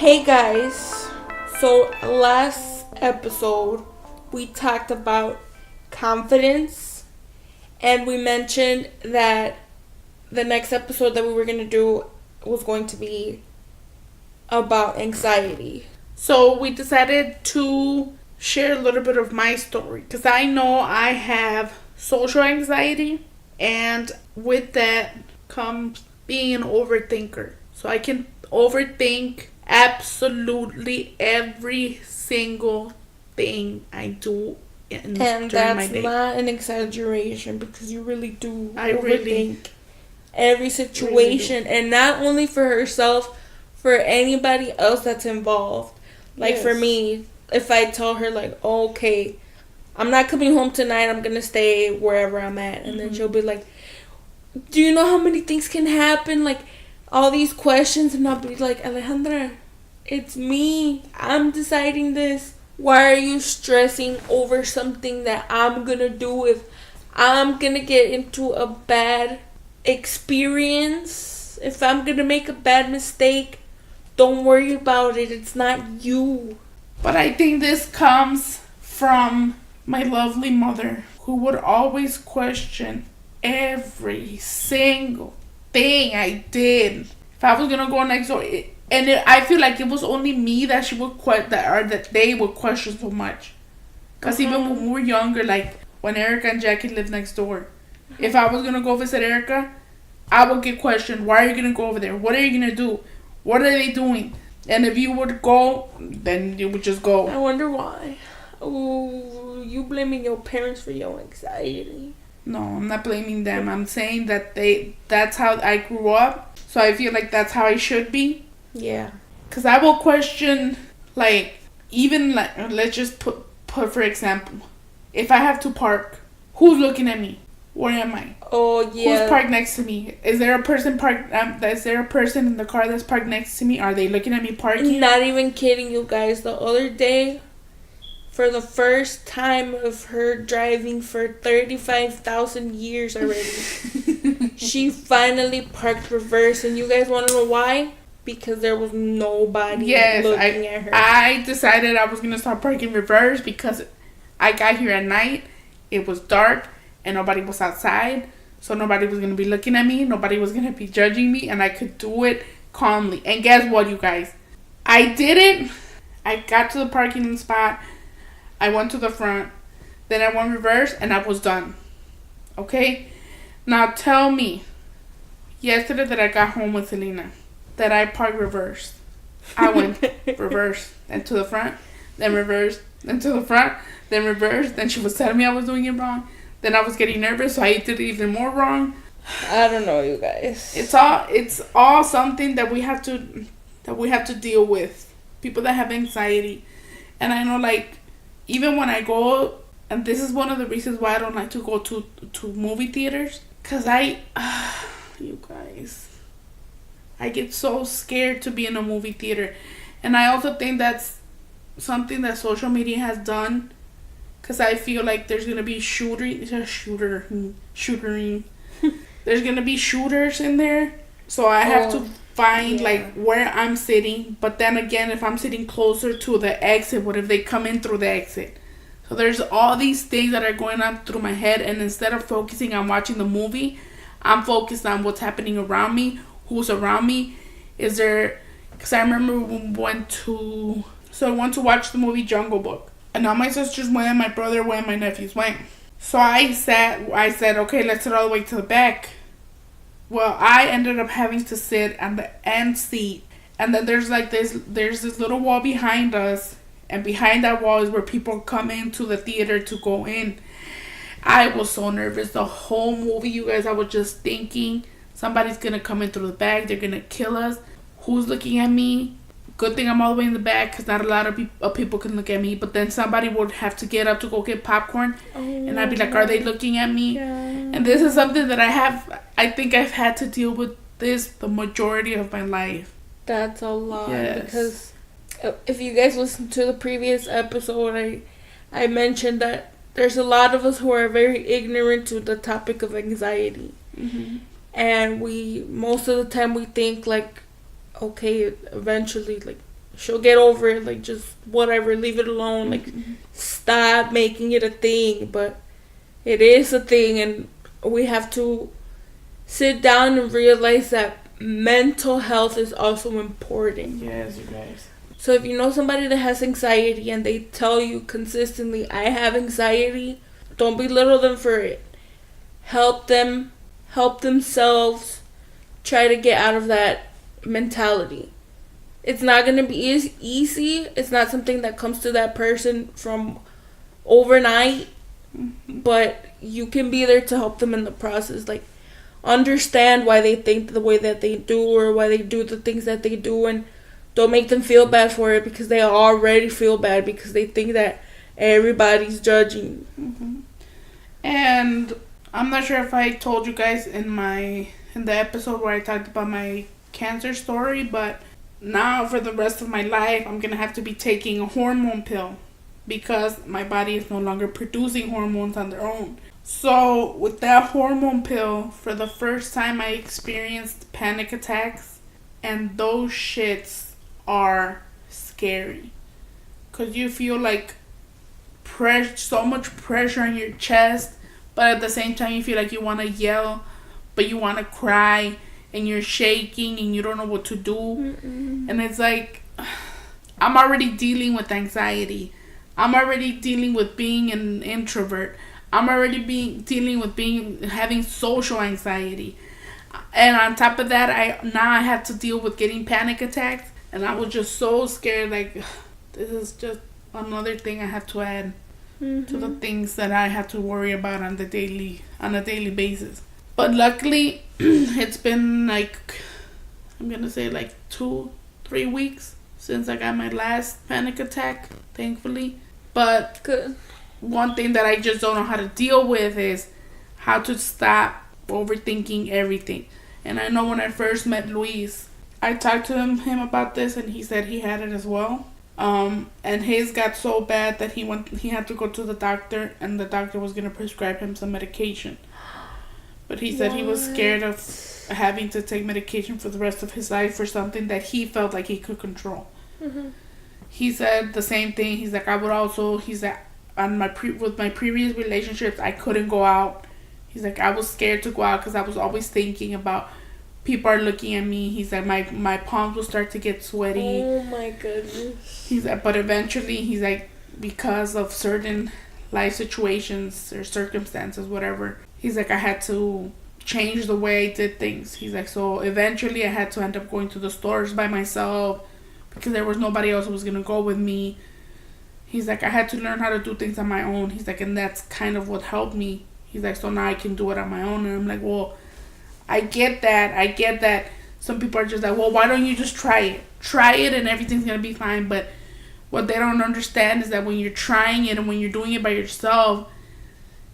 Hey guys, so last episode we talked about confidence and we mentioned that the next episode that we were going to do was going to be about anxiety. So we decided to share a little bit of my story because I know I have social anxiety, and with that comes being an overthinker. So I can overthink absolutely every single thing I do And during that's my day. not an exaggeration because you really do I really overthink every situation, and not only for herself, for anybody else that's involved. Like for Yes. me, if I tell her like, oh, okay, I'm not coming home tonight, I'm gonna stay wherever I'm at, and then she'll be like, do you know how many things can happen? Like all these questions, and I'll be like, Alejandra, it's me. I'm deciding this. Why are you stressing over something that I'm gonna do if I'm gonna get into a bad experience? If I'm gonna make a bad mistake, don't worry about it. It's not you. But I think this comes from my lovely mother, who would always question every single thing I did. If I was gonna go next door, I feel like it was only me that she would that they would question so much. Cause even when we were younger, like when Erica and Jackie lived next door, if I was gonna go visit Erica, I would get questioned. Why are you gonna go over there? What are you gonna do? What are they doing? And if you would go, then you would just go. I wonder why. Oh, you blaming your parents for your anxiety. No, I'm not blaming them. I'm saying that that's how I grew up. So I feel like that's how I should be. Yeah. Because I will question, like, even, like, let's just put for example, if I have to park, who's looking at me? Where am I? Oh, yeah. Who's parked next to me? Is there a person parked? Is there a person in the car that's parked next to me? Are they looking at me parking? Not even kidding you guys. The other day, for the first time of her driving for 35,000 years already, she finally parked reverse. And you guys want to know why? Because there was nobody looking at her. I decided I was going to start parking reverse because I got here at night. It was dark and nobody was outside. So nobody was going to be looking at me. Nobody was going to be judging me. And I could do it calmly. And guess what, you guys? I did it. I got to the parking spot. I went to the front. Then I went reverse and I was done. Okay? Now tell me, yesterday that I got home with Selena, that I parked reverse. I went reverse, then to the front, then reverse, then to the front, then reverse. Then she was telling me I was doing it wrong. Then I was getting nervous, so I did it even more wrong. I don't know, you guys. It's all something that we have to deal with. People that have anxiety. And I know, like, even when I go, and this is one of the reasons why I don't like to go to movie theaters, because you guys, I get so scared to be in a movie theater. And I also think that's something that social media has done, because I feel like there's going to be shootering. There's going to be shooters in there. So I have to find like where I'm sitting. But then again, if I'm sitting closer to the exit, what if they come in through the exit? So there's all these things that are going on through my head. And instead of focusing on watching the movie, I'm focused on what's happening around me. Who's around me? Is there... Because I remember we went to... So I went to watch the movie Jungle Book. And all my sisters went, my brother went, my nephews went. So I said, okay, let's sit all the way to the back. Well, I ended up having to sit on the end seat. And then there's this little wall behind us. And behind that wall is where people come into the theater to go in. I was so nervous the whole movie, you guys. I was just thinking, somebody's going to come in through the back. They're going to kill us. Who's looking at me? Good thing I'm all the way in the back because not a lot of people can look at me. But then somebody would have to get up to go get popcorn. And I'd be like, are they looking at me? Yeah. And this is something that I think I've had to deal with this the majority of my life. That's a lot. Yes. Because if you guys listened to the previous episode, I mentioned that there's a lot of us who are very ignorant to the topic of anxiety. Mm-hmm. And most of the time we think like, okay, eventually, like, she'll get over it. Like, just whatever, leave it alone. Like, stop making it a thing. But it is a thing, and we have to sit down and realize that mental health is also important. Yes, you guys. So if you know somebody that has anxiety and they tell you consistently, I have anxiety, don't belittle them for it. Help them, help themselves, try to get out of that mentality. It's not going to be easy. It's not something that comes to that person from overnight, but you can be there to help them in the process. Like, understand why they think the way that they do, or why they do the things that they do, and don't make them feel bad for it, because they already feel bad because they think that everybody's judging. And I'm not sure if I told you guys in the episode where I talked about my cancer story, but now for the rest of my life I'm gonna have to be taking a hormone pill because my body is no longer producing hormones on their own. So with that hormone pill, for the first time I experienced panic attacks, and those shits are scary because you feel like so much pressure on your chest, but at the same time you feel like you want to yell, but you want to cry, and you're shaking and you don't know what to do. And it's like, I'm already dealing with anxiety. I'm already dealing with being an introvert. I'm already dealing with having social anxiety. And on top of that, I have to deal with getting panic attacks. And I was just so scared, like, this is just another thing I have to add to the things that I have to worry about on a daily basis. But luckily, it's been like, I'm gonna say like 2-3 weeks since I got my last panic attack, thankfully. But good. One thing that I just don't know how to deal with is how to stop overthinking everything. And I know when I first met Luis, I talked to him about this, and he said he had it as well. And his got so bad that he had to go to the doctor, and the doctor was gonna prescribe him some medication. But he said he was scared of having to take medication for the rest of his life for something that he felt like he could control. He said the same thing. He's like, he's like, with my previous relationships, I couldn't go out. He's like, I was scared to go out because I was always thinking about people are looking at me. He's like, my palms will start to get sweaty. Oh my goodness. He's like, but eventually, he's like, because of certain life situations or circumstances, whatever, he's like, I had to change the way I did things. He's like, so eventually I had to end up going to the stores by myself because there was nobody else who was going to go with me. He's like, I had to learn how to do things on my own. He's like, and that's kind of what helped me. He's like, so now I can do it on my own. And I'm like, well, I get that. Some people are just like, well, why don't you just try it? Try it and everything's going to be fine. But what they don't understand is that when you're trying it and when you're doing it by yourself,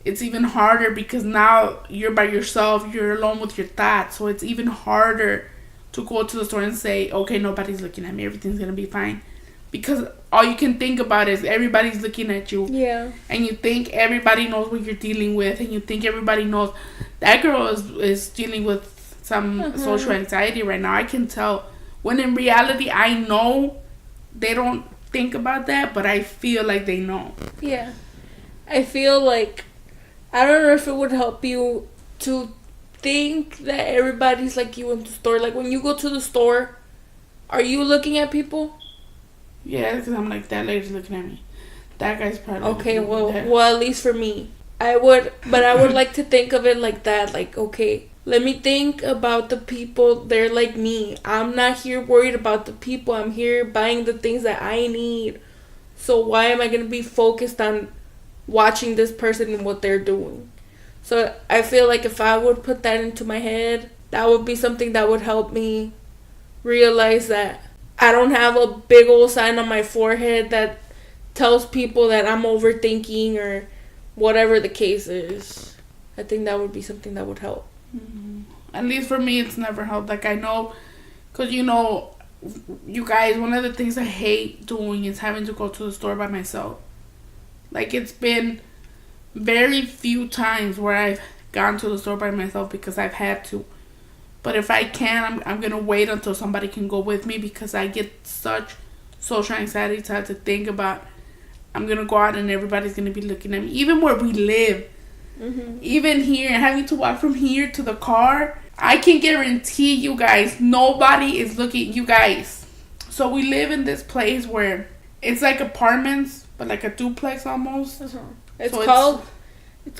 it's even harder because now you're by yourself. You're alone with your thoughts. So it's even harder to go to the store and say, okay, nobody's looking at me. Everything's going to be fine. Because all you can think about is everybody's looking at you. Yeah. And you think everybody knows what you're dealing with. And you think everybody knows that girl is dealing with some social anxiety right now. I can tell. When in reality, I know they don't think about that. But I feel like they know. Yeah. I feel like, I don't know if it would help you to think that everybody's like you in the store. Like when you go to the store, are you looking at people? Yeah, because I'm like, that lady's looking at me. That guy's probably okay. Well, at least for me, I would like to think of it like that. Like, okay, let me think about the people. They're like me. I'm not here worried about the people. I'm here buying the things that I need. So why am I gonna be focused on watching this person and what they're doing? So I feel like if I would put that into my head, that would be something that would help me realize that I don't have a big old sign on my forehead that tells people that I'm overthinking or whatever the case is. I think that would be something that would help. At least for me, it's never helped. Like, I know, because, you guys, one of the things I hate doing is having to go to the store by myself. Like, it's been very few times where I've gone to the store by myself because I've had to. But if I can, I'm going to wait until somebody can go with me because I get such social anxiety to have to think about, I'm going to go out and everybody's going to be looking at me. Even where we live, even here, having to walk from here to the car, I can guarantee you guys, nobody is looking at you guys. So we live in this place where it's like apartments, but like a duplex almost. It's So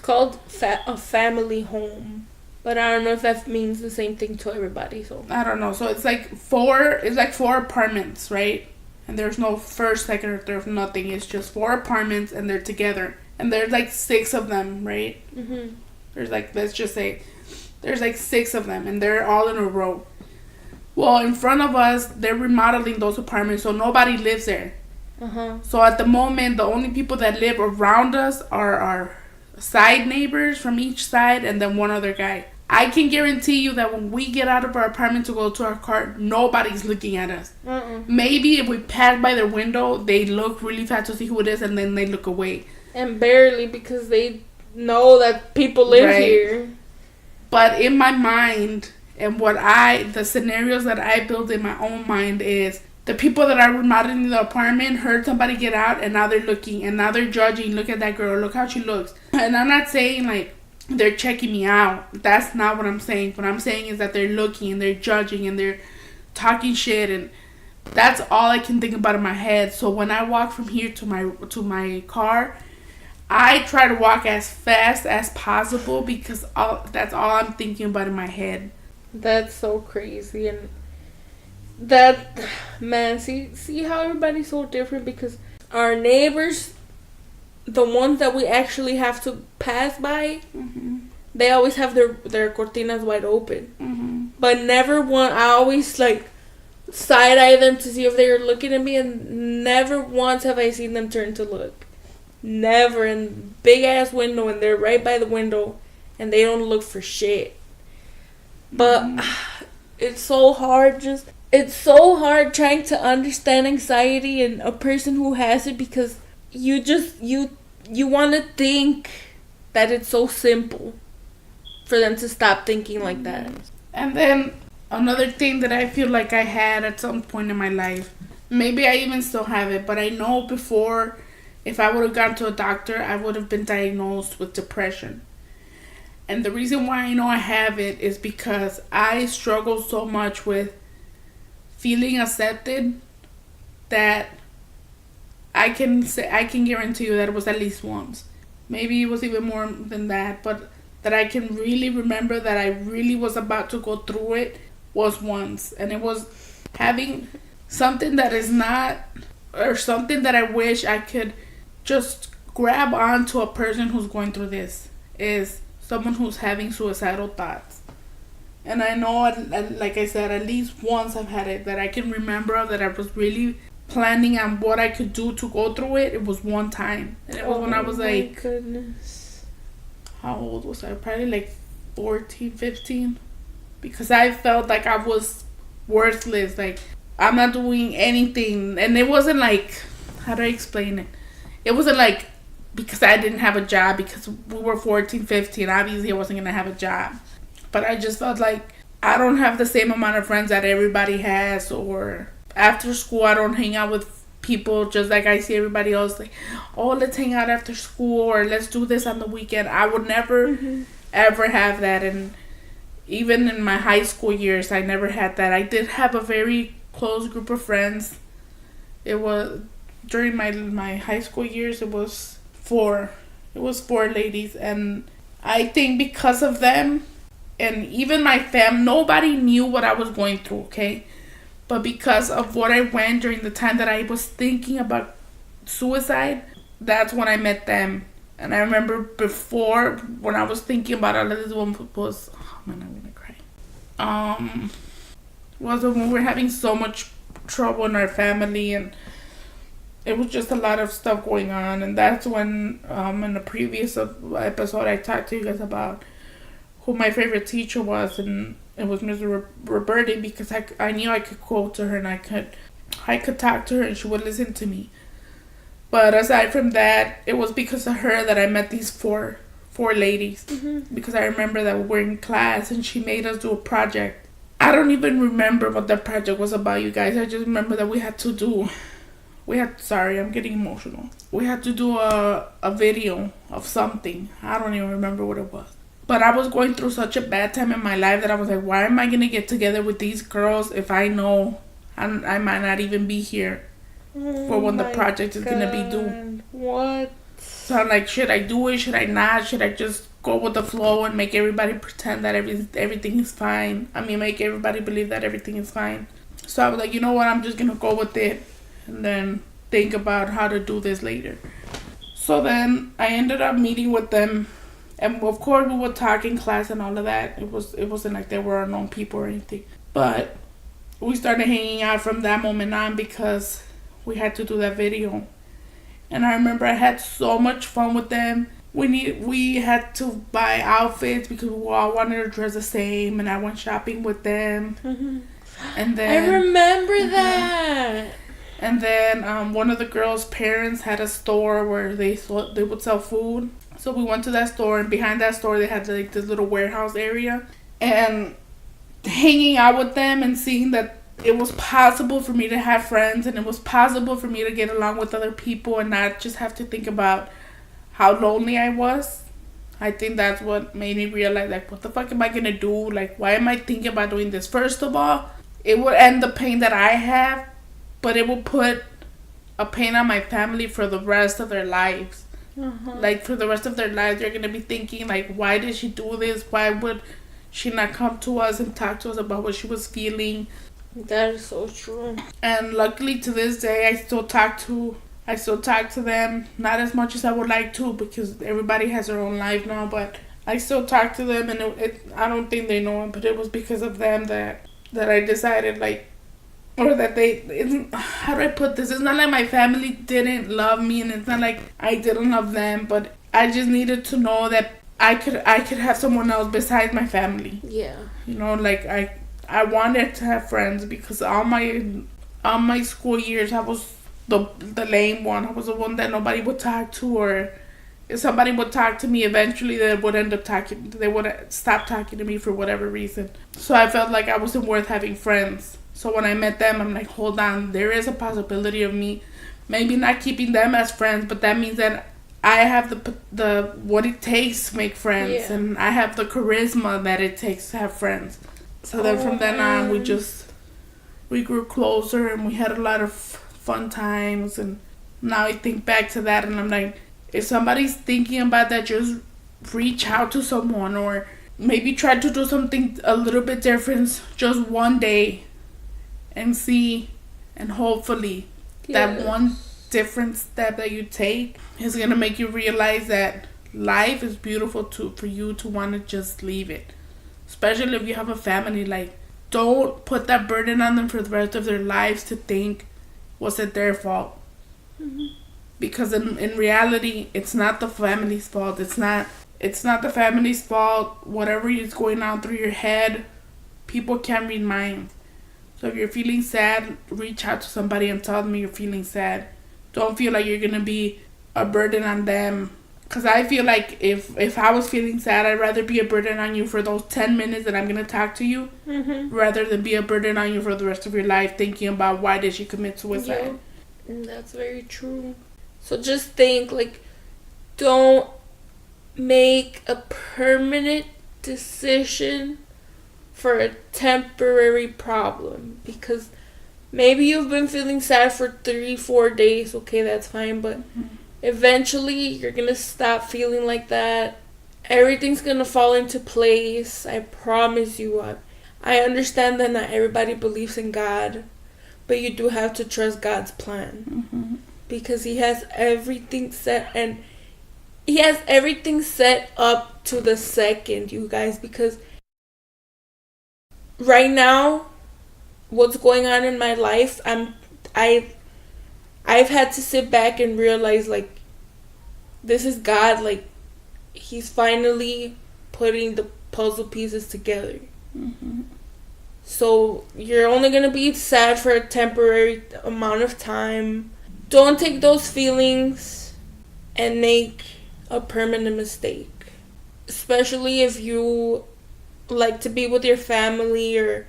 called a family home. But I don't know if that means the same thing to everybody. So I don't know. So it's like four apartments, right? And there's no first, second, or third, nothing. It's just 4 apartments, and they're together. And there's like 6 of them, right? There's like, let's just say, there's like 6 of them, and they're all in a row. Well, in front of us, they're remodeling those apartments, so nobody lives there. So at the moment, the only people that live around us are our side neighbors from each side, and then one other guy. I can guarantee you that when we get out of our apartment to go to our car, nobody's looking at us. Maybe if we pass by their window, they look really fast to see who it is, and then they look away. And barely, because they know that people live here. But in my mind, and the scenarios that I build in my own mind is, the people that are remodeling the apartment heard somebody get out, and now they're looking, and now they're judging. Look at that girl. Look how she looks. And I'm not saying like they're checking me out. That's not what I'm saying. What I'm saying is that they're looking and they're judging and they're talking shit, and that's all I can think about in my head. So when I walk from here to my car, I try to walk as fast as possible because that's all I'm thinking about in my head. That's so crazy. And that, man, see how everybody's so different, because our neighbors, the ones that we actually have to pass by, they always have their cortinas wide open. But never one, I always like side-eye them to see if they're looking at me, and never once have I seen them turn to look. Never. In big ass window, and they're right by the window, and they don't look for shit. But it's so hard trying to understand anxiety in a person who has it, because you want to think that it's so simple for them to stop thinking like that. And then another thing that I feel like I had at some point in my life, maybe I even still have it, but I know before, if I would have gone to a doctor, I would have been diagnosed with depression. And the reason why I know I have it is because I struggle so much with feeling accepted that I can guarantee you that it was at least once. Maybe it was even more than that, but that I can really remember that I really was about to go through it was once. And it was having something that is not, or something that I wish I could just grab onto a person who's going through this, is someone who's having suicidal thoughts. And I know, like I said, at least once I've had it, that I can remember that I was really planning on what I could do to go through it. It was one time. And it was when I was like, goodness. How old was I? Probably like 14, 15. Because I felt like I was worthless. Like, I'm not doing anything. And it wasn't like, how do I explain it? It wasn't like because I didn't have a job, because we were 14, 15. Obviously, I wasn't going to have a job. But I just felt like I don't have the same amount of friends that everybody has, or after school, I don't hang out with people just like I see everybody else, like, oh, let's hang out after school, or let's do this on the weekend. I would never, ever have that. And even in my high school years, I never had that. I did have a very close group of friends. It was, during my high school years, it was 4. It was 4 ladies. And I think because of them, and even my fam, nobody knew what I was going through, okay? But because of what I went during the time that I was thinking about suicide, that's when I met them. And I remember before, when I was thinking about all of this, one was, oh man, I'm gonna cry. Was when we were having so much trouble in our family, and it was just a lot of stuff going on. And that's when, in the previous episode, I talked to you guys about who my favorite teacher was, and it was Ms. Roberti, because I knew I could quote to her, and I could talk to her, and she would listen to me. But aside from that, it was because of her that I met these four ladies. Because I remember that we were in class, and she made us do a project. I don't even remember what that project was about, you guys. I just remember that we had to do sorry, I'm getting emotional. We had to do a video of something. I don't even remember what it was. But I was going through such a bad time in my life that I was like, why am I going to get together with these girls if I know I might not even be here for when the project is going to be due? What? So I'm like, should I do it? Should I not? Should I just go with the flow and make everybody pretend that everything is fine? I mean, make everybody believe that everything is fine. So I was like, you know what? I'm just going to go with it and then think about how to do this later. So then I ended up meeting with them. And of course, we would talk in class and all of that. It wasn't like they were unknown people or anything. But we started hanging out from that moment on because we had to do that video. And I remember I had so much fun with them. We had to buy outfits because we all wanted to dress the same. And I went shopping with them. Mm-hmm. And then I remember that. And then one of the girls' parents had a store where they would sell food. So we went to that store, and behind that store they had like this little warehouse area. And hanging out with them and seeing that it was possible for me to have friends and it was possible for me to get along with other people and not just have to think about how lonely I was. I think that's what made me realize, like, what the fuck am I going to do? Like, why am I thinking about doing this? First of all, it would end the pain that I have, but it will put a pain on my family for the rest of their lives. Uh-huh. Like, for the rest of their lives, they're going to be thinking, like, why did she do this? Why would she not come to us and talk to us about what she was feeling? That is so true. And luckily, to this day, I still talk to them. Not as much as I would like to, because everybody has their own life now, but I still talk to them, and I don't think they know it, but it was because of them that I decided, like, or that how do I put this? It's not like my family didn't love me, and it's not like I didn't love them, but I just needed to know that I could have someone else besides my family. Yeah. You know, like I wanted to have friends because all my school years I was the lame one. I was the one that nobody would talk to, or if somebody would talk to me, eventually they would stop talking to me for whatever reason. So I felt like I wasn't worth having friends. So when I met them, I'm like, hold on, there is a possibility of me maybe not keeping them as friends, but that means that I have the what it takes to make friends, yeah. and I have the charisma that it takes to have friends. So then from then on, we grew closer, and we had a lot of fun times. And now I think back to that, and I'm like, if somebody's thinking about that, just reach out to someone, or maybe try to do something a little bit different just one day and see, and hopefully that one different step that you take is going to make you realize that life is beautiful for you to want to just leave it. Especially if you have a family, like, don't put that burden on them for the rest of their lives to think, was it their fault? Mm-hmm. Because in reality, it's not the family's fault. It's not the family's fault. Whatever is going on through your head, people can't read minds. So if you're feeling sad, reach out to somebody and tell them you're feeling sad. Don't feel like you're going to be a burden on them. Because I feel like if I was feeling sad, I'd rather be a burden on you for those 10 minutes that I'm going to talk to you, mm-hmm. rather than be a burden on you for the rest of your life thinking about why did she commit suicide. Yeah. That's very true. So just think, like, don't make a permanent decision for a temporary problem, because maybe you've been feeling sad for 3-4 days. Okay, that's fine, but eventually you're gonna stop feeling like that. Everything's gonna fall into place. I promise you. I understand that not everybody believes in God, but you do have to trust God's plan, mm-hmm. because He has everything set, and He has everything set up to the second, you guys, because right now, what's going on in my life, I've had to sit back and realize, like, this is God. Like, He's finally putting the puzzle pieces together. Mm-hmm. So you're only gonna be sad for a temporary amount of time. Don't take those feelings and make a permanent mistake, especially if you like to be with your family, or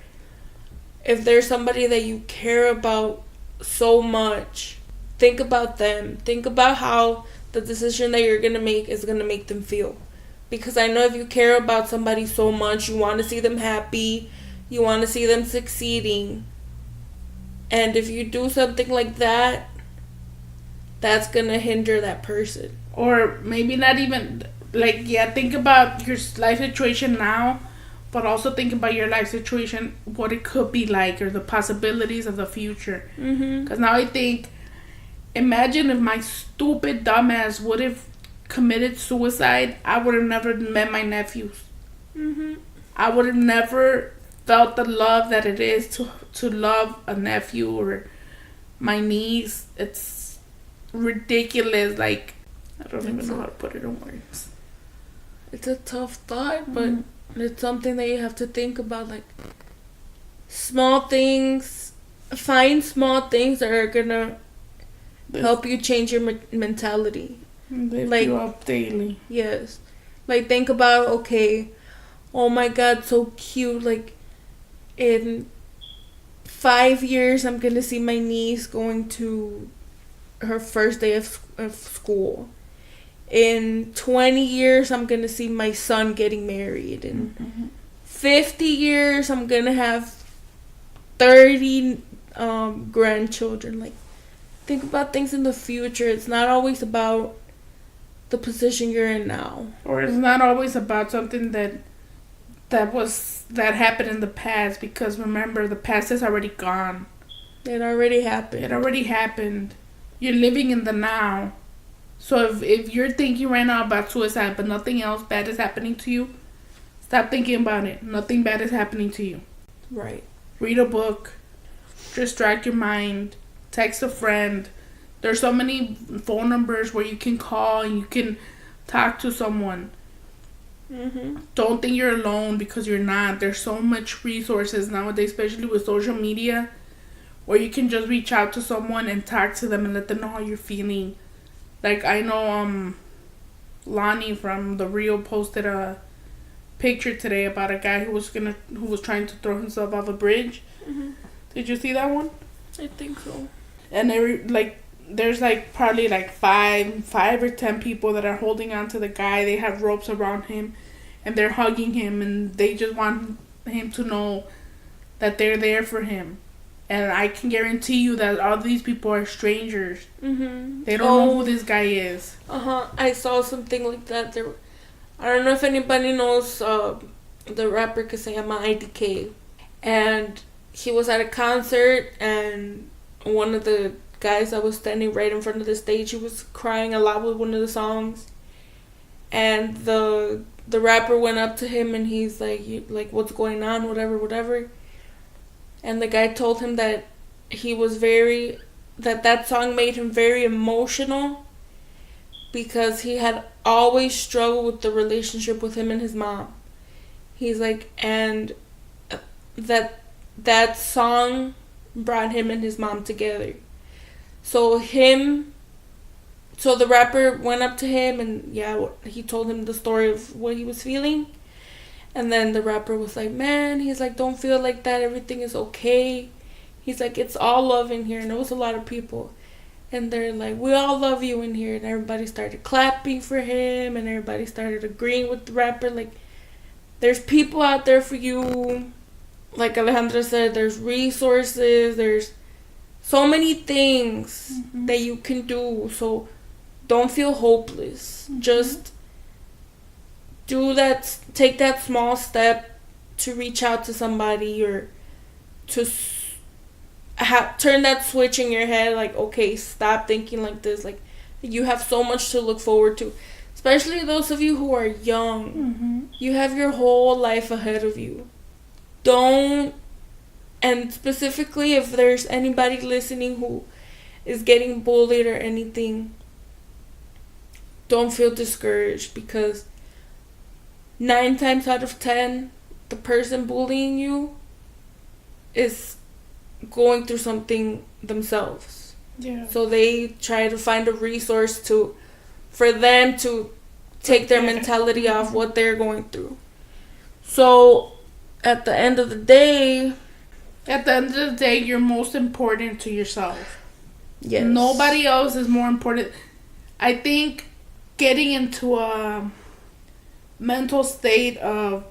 if there's somebody that you care about so much. think about them. Think about how the decision that you're going to make is going to make them feel. Because I know if you care about somebody so much, you want to see them happy, you want to see them succeeding. And if you do something like that, that's going to hinder that person. Or maybe not even, like, yeah, think about your life situation now, but also think about your life situation, what it could be like, or the possibilities of the future. Because now I think, imagine if my stupid dumbass would have committed suicide, I would have never met my nephews. I would have never felt the love that it is to love a nephew or my niece. It's ridiculous. Like, I don't even know how to put it in words. It's a tough thought, but it's something that you have to think about. Like, small things. Find small things that are gonna help you change your mentality. Lift you up daily. Yes. Like, think about, okay, oh my God, so cute. Like, in 5 years, I'm gonna see my niece going to her first day of school. In 20 years, I'm gonna see my son getting married. In 50 years, I'm gonna have 30 grandchildren. Like, think about things in the future. It's not always about the position you're in now. Or it's not always about something that happened in the past, because remember, the past is already gone. It already happened. You're living in the now. So if you're thinking right now about suicide but nothing else bad is happening to you, stop thinking about it. Nothing bad is happening to you. Right. Read a book. Distract your mind. Text a friend. There's so many phone numbers where you can call and you can talk to someone. Don't think you're alone, because you're not. There's so much resources nowadays, especially with social media, where you can just reach out to someone and talk to them and let them know how you're feeling. Like, I know Lonnie from The Real posted a picture today about a guy who was trying to throw himself off a bridge. Did you see that one? I think so. And there's like probably like five or 10 people that are holding on to the guy. They have ropes around him and they're hugging him, and they just want him to know that they're there for him. And I can guarantee you that all these people are strangers. They don't know who this guy is. I saw something like that. I don't know if anybody knows the rapper que se llama IDK. And he was at a concert, and one of the guys that was standing right in front of the stage, he was crying a lot with one of the songs. And the rapper went up to him, and he's like, what's going on, whatever. And the guy told him that that song made him very emotional, because he had always struggled with the relationship with him and his mom. He's like, and that song brought him and his mom together. So the rapper went up to him, and he told him the story of what he was feeling. And then the rapper was like, man, he's like, don't feel like that. Everything is okay. He's like, it's all love in here. And there was a lot of people. And they're like, we all love you in here. And everybody started clapping for him. And everybody started agreeing with the rapper. Like, there's people out there for you. Like Alejandra said, there's resources. There's so many things that you can do. So don't feel hopeless. Just take that small step to reach out to somebody, or to turn that switch in your head. Like, okay, stop thinking like this. Like, you have so much to look forward to, especially those of you who are young. You have your whole life ahead of you. And specifically if there's anybody listening who is getting bullied or anything, don't feel discouraged, because 9 times out of 10, the person bullying you is going through something themselves. Yeah. So they try to find a resource for them to take their mentality off what they're going through. So at the end of the day, you're most important to yourself. Yes. Nobody else is more important. I think getting into a mental state of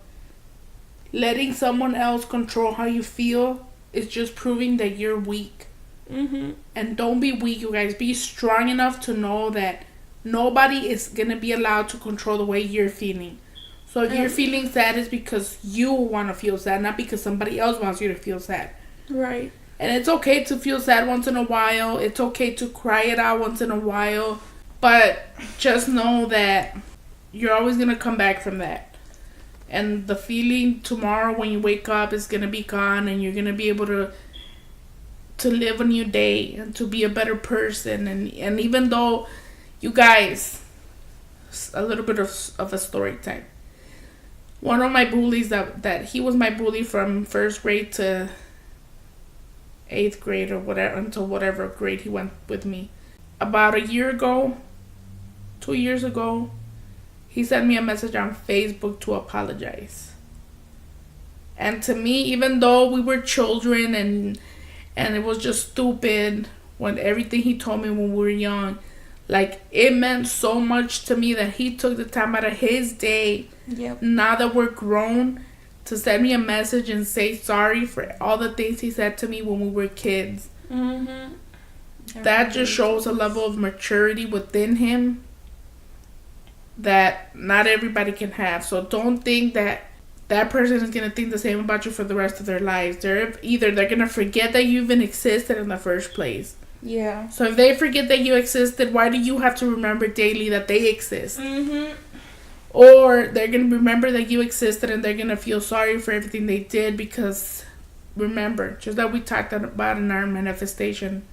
letting someone else control how you feel is just proving that you're weak. Mm-hmm. And don't be weak, you guys. Be strong enough to know that nobody is going to be allowed to control the way you're feeling. So if you're feeling sad, it's because you want to feel sad, not because somebody else wants you to feel sad. Right. And it's okay to feel sad once in a while. It's okay to cry it out once in a while. But just know that you're always going to come back from that. And the feeling tomorrow when you wake up is going to be gone, and you're going to be able to live a new day and to be a better person. And even though, you guys, a little bit of a story time. One of my bullies that he was my bully from first grade to 8th grade or whatever, until whatever grade he went with me. About a year ago, 2 years ago, he sent me a message on Facebook to apologize. And to me, even though we were children and it was just stupid when everything he told me when we were young, like, it meant so much to me that he took the time out of his day, now that we're grown, to send me a message and say sorry for all the things he said to me when we were kids. Mm-hmm. That just shows a level of maturity within him that not everybody can have. So don't think that that person is going to think the same about you for the rest of their lives. They're going to forget that you even existed in the first place. Yeah. So if they forget that you existed, why do you have to remember daily that they exist? Mm-hmm. Or they're going to remember that you existed and they're going to feel sorry for everything they did, because remember, just like we talked about in our manifestation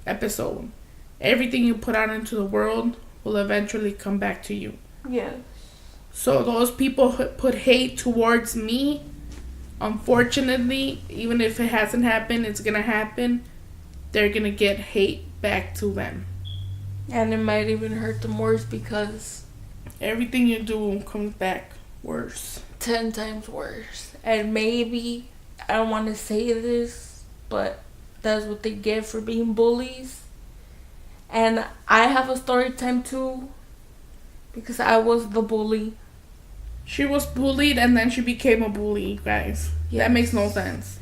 episode, everything you put out into the world will eventually come back to you. Yes. So those people who put hate towards me, unfortunately, even if it hasn't happened, it's going to happen. They're going to get hate back to them. And it might even hurt them worse, because everything you do comes back worse. 10 times worse. And maybe, I don't want to say this, but that's what they get for being bullies. And I have a story time too, because I was the bully. She was bullied and then she became a bully, guys. Yes. That makes no sense.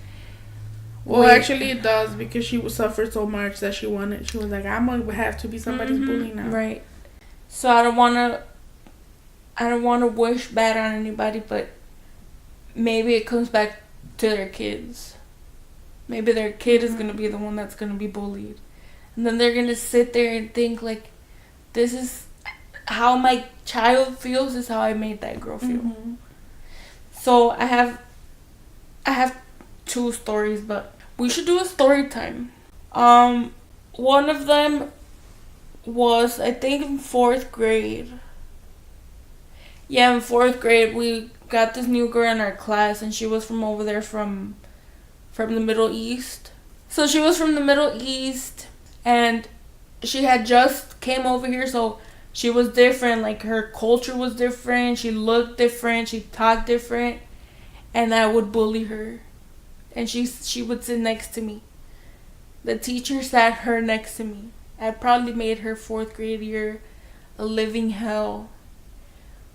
Well, actually it does, because she suffered so much that she was like, I'm going to have to be somebody's bully now. Right. So I don't want to wish bad on anybody, but maybe it comes back to their kids. Maybe their kid is going to be the one that's going to be bullied. And then they're going to sit there and think, like, this is how my child feels, is how I made that girl feel. Mm-hmm. So I have 2 stories, but we should do a story time. One of them was, I think, in 4th grade. Yeah, in 4th grade, we got this new girl in our class, and she was from over there from the Middle East. So she was from the Middle East, and she had just came over here, so she was different. Like, her culture was different, she looked different, she talked different, and I would bully her. And she would sit next to me. The teacher sat her next to me. I probably made her 4th grade year a living hell.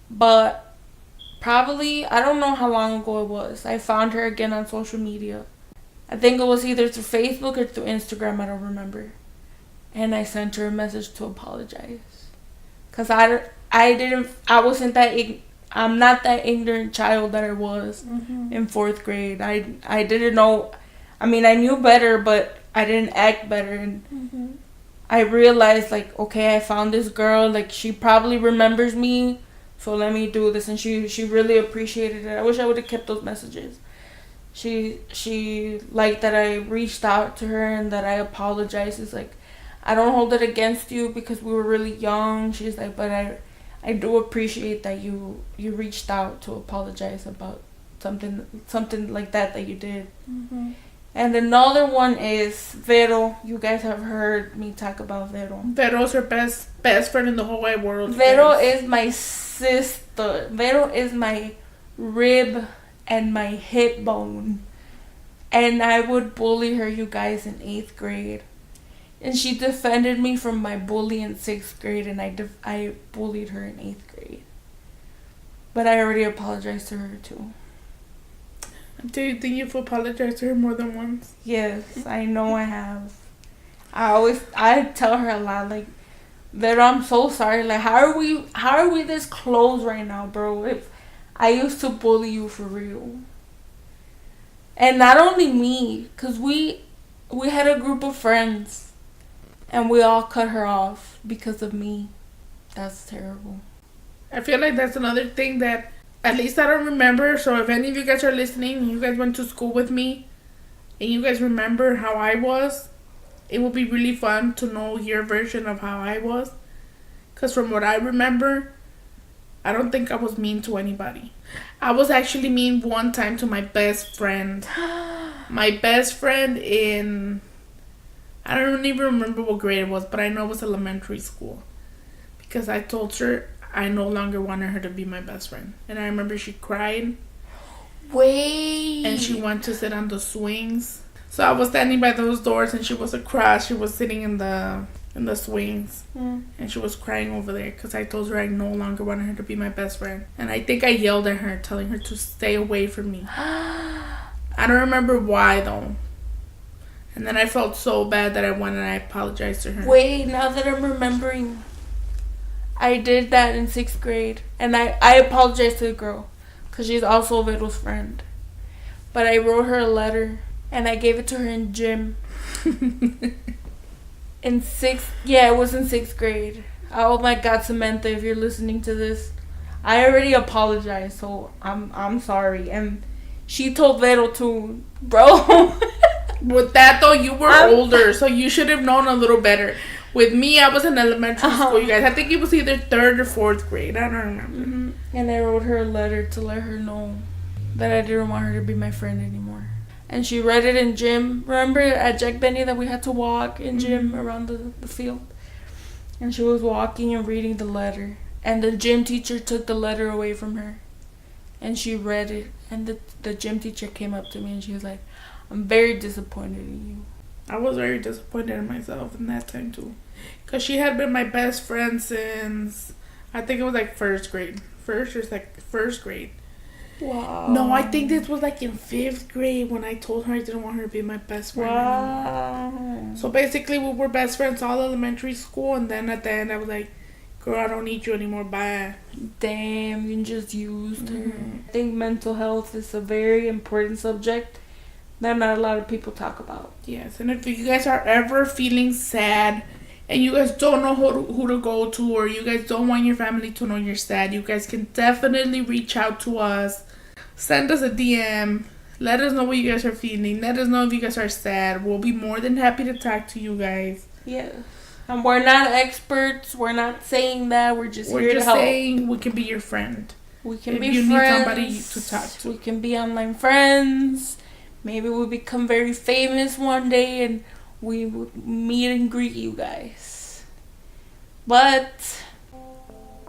But probably, I don't know how long ago it was, I found her again on social media. I think it was either through Facebook or through Instagram, I don't remember. And I sent her a message to apologize. Because I'm not that ignorant child that I was in 4th grade. I didn't know. I mean, I knew better, but I didn't act better. And I realized, like, okay, I found this girl. Like, she probably remembers me, so let me do this. And she really appreciated it. I wish I would have kept those messages. She liked that I reached out to her and that I apologized. It's like, I don't hold it against you because we were really young. She's like, but I do appreciate that you reached out to apologize about something like that you did. Mm-hmm. And another one is Vero. You guys have heard me talk about Vero. Vero's her best friend in the whole wide world. Vero is my sister. Vero is my rib and my hip bone. And I would bully her, you guys, in 8th grade. And she defended me from my bully in 6th grade, and I bullied her in 8th grade. But I already apologized to her too. Do you think you've apologized to her more than once? Yes, I know I have. I tell her a lot, like, that I'm so sorry. Like, how are we this close right now, bro? If I used to bully you for real. And not only me, cause we had a group of friends, and we all cut her off because of me. That's terrible. I feel like that's another thing that at least I don't remember. So if any of you guys are listening and you guys went to school with me and you guys remember how I was, it would be really fun to know your version of how I was. Because from what I remember, I don't think I was mean to anybody. I was actually mean one time to my best friend. My best friend in... I don't even remember what grade it was, but I know it was elementary school. Because I told her I no longer wanted her to be my best friend. And I remember she cried. Wait. And she went to sit on the swings. So I was standing by those doors and she was across. She was sitting in the swings. Mm. And she was crying over there because I told her I no longer wanted her to be my best friend. And I think I yelled at her, telling her to stay away from me. I don't remember why though. And then I felt so bad that I went and I apologized to her. Wait, now that I'm remembering, I did that in 6th grade. And I apologized to the girl because she's also Vero's friend. But I wrote her a letter and I gave it to her in gym. In 6th, yeah, it was in 6th grade. Oh my God, Samantha, if you're listening to this, I already apologized, so I'm sorry. And she told Vero too, bro. With that though, you were older, so you should have known a little better. With me, I was in elementary school, you guys. I think it was either 3rd or 4th grade. I don't remember. Mm-hmm. And I wrote her a letter to let her know that I didn't want her to be my friend anymore. And she read it in gym. Remember at Jack Benny that we had to walk in gym around the field? And she was walking and reading the letter. And the gym teacher took the letter away from her. And she read it. And the gym teacher came up to me and she was like, I'm very disappointed in you. I was very disappointed in myself in that time too. Because she had been my best friend since, I think it was like 1st grade. First grade. Wow. No, I think this was like in 5th grade when I told her I didn't want her to be my best friend anymore. So basically we were best friends all elementary school, and then at the end I was like, girl, I don't need you anymore, bye. Damn, you just used her. I think mental health is a very important subject that not a lot of people talk about. Yes, and if you guys are ever feeling sad and you guys don't know who to go to, or you guys don't want your family to know you're sad, you guys can definitely reach out to us. Send us a DM. Let us know what you guys are feeling. Let us know if you guys are sad. We'll be more than happy to talk to you guys. Yeah. And we're not experts. We're not saying that. We're just here to help. We're just saying we can be your friend. We can be friends. If you need somebody to talk to. We can be online friends. Maybe we'll become very famous one day and we will meet and greet you guys. But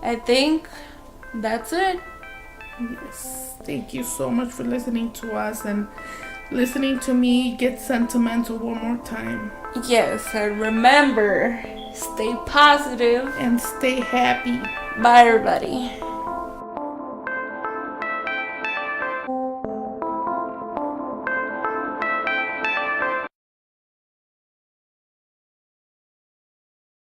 I think that's it. Yes. Thank you so much for listening to us and listening to me get sentimental one more time. Yes, and remember, stay positive and stay happy. Bye, everybody.